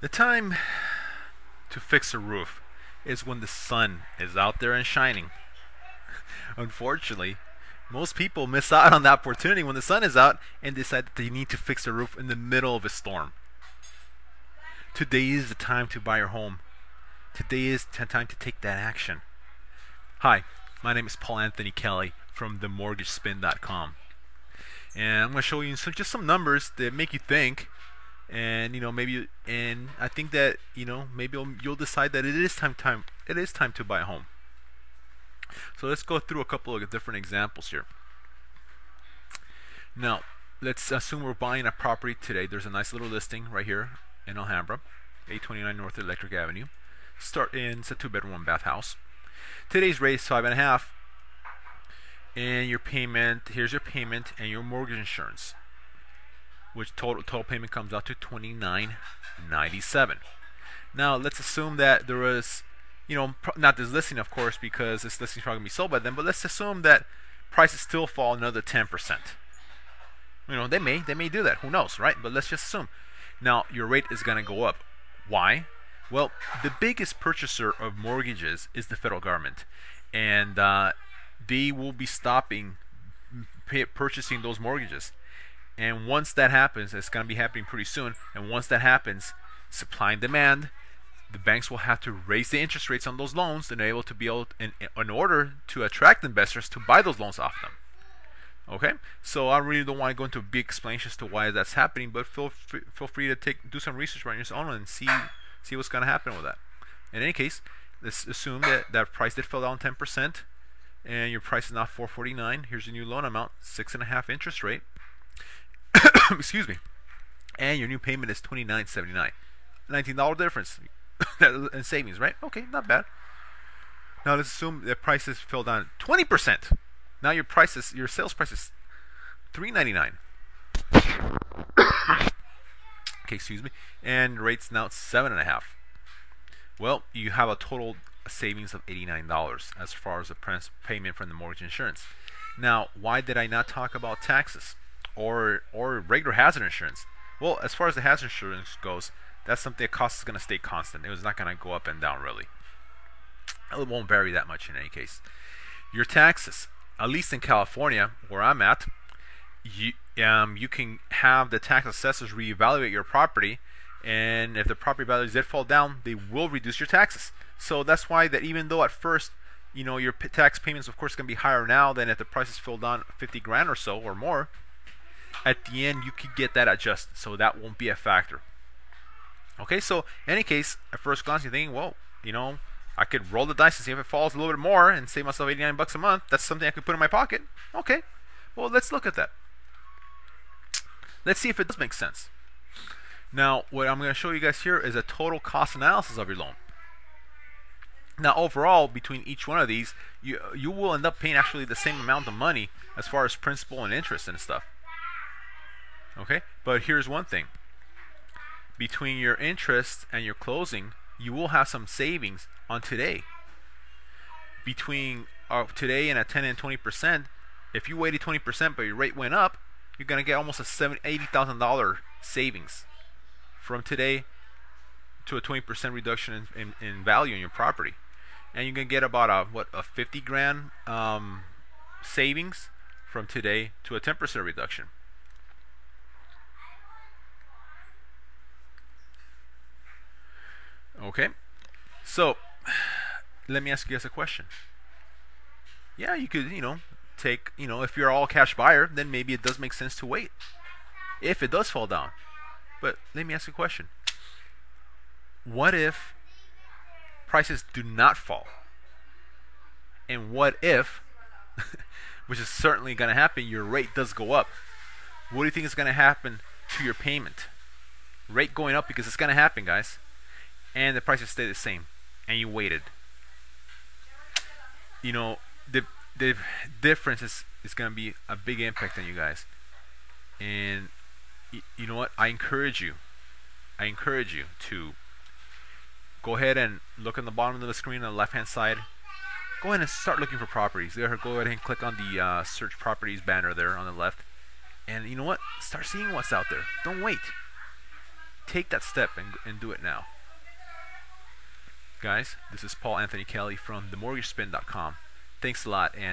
The time to fix a roof is when the sun is out there and shining. Unfortunately, most people miss out on the opportunity when the sun is out and decide that they need to fix a roof in the middle of a storm. Today is the time to buy your home. Today is the time to take that action. Hi, my name is Paul Anthony Kelly from themortgagespin.com. And I'm going to show you just some numbers that make you think, and I think that maybe you'll decide that it is time to buy a home. So let's go through a couple of different examples here. Now, let's assume we're buying a property today. There's a nice little listing right here in Alhambra, 829 North Electric Avenue. It's a 2-bedroom, 1-bath house. Today's rate is 5.5, and your payment. Here's your payment and your mortgage insurance, which total payment comes out to $29.97. Now let's assume that there was, not this listing, of course, because this listing is probably gonna be sold by them. But let's assume that prices still fall another 10%. They may do that. Who knows, right? But let's just assume. Now your rate is gonna go up. Why? Well, the biggest purchaser of mortgages is the federal government, and they will be stopping purchasing those mortgages. And once that happens, it's going to be happening pretty soon. And once that happens, supply and demand, the banks will have to raise the interest rates on those loans in order to attract investors to buy those loans off them. Okay, so I really don't want to go into a big explanation as to why that's happening, but feel free to do some research on your own and see what's going to happen with that. In any case, let's assume that price did fall down 10%, and your price is now $449. Here's your new loan amount, 6.5 interest rate. Excuse me. And your new payment is $29.79. $19 difference in savings, right? Okay, not bad. Now let's assume that prices fell down 20%. Now your sales price is $399. Okay, excuse me. And rate's now 7.5. Well, you have a total savings of $89 as far as the payment from the mortgage insurance. Now, why did I not talk about taxes or regular hazard insurance? Well, as far as the hazard insurance goes, that's something that cost is going to stay constant. It was not going to go up and down really. It won't vary that much in any case. Your taxes, at least in California, where I'm at, you can have the tax assessors reevaluate your property, and if the property values did fall down, they will reduce your taxes. So that's why that even though at first, your tax payments, of course, going to be higher now than if the prices fell down 50 grand or so or more, at the end you could get that adjusted, so that won't be a factor. Okay, so in any case, at first glance you're thinking, well, I could roll the dice and see if it falls a little bit more and save myself 89 bucks a month. That's something I could put in my pocket. Okay, well, let's look at that. Let's see if it does make sense. Now, what I'm going to show you guys here is a total cost analysis of your loan. Now, overall, between each one of these, you will end up paying actually the same amount of money as far as principal and interest and stuff. Okay, but here's one thing. Between your interest and your closing, you will have some savings on today. Between today and at 10 and 20%, if you waited 20% but your rate went up, you're going to get almost a $80,000 savings from today to a 20% reduction in value in your property. And you can get about a 50 grand savings from today to a 10% reduction. Okay, so let me ask you guys a question. Yeah, you could take if you're all cash buyer, then maybe it does make sense to wait if it does fall down. But let me ask you a question. What if prices do not fall? And what if, which is certainly going to happen, your rate does go up? What do you think is going to happen to your payment? Rate going up, because it's going to happen, guys. And the prices stay the same, and you waited. The difference is going to be a big impact on you guys. And you know what? I encourage you to go ahead and look on the bottom of the screen on the left hand side. Go ahead and start looking for properties. Go ahead and click on the search properties banner there on the left, and you know what? Start seeing what's out there. Don't wait. take that step and do it now. Guys, this is Paul Anthony Kelly from themortgagespin.com. Thanks a lot, and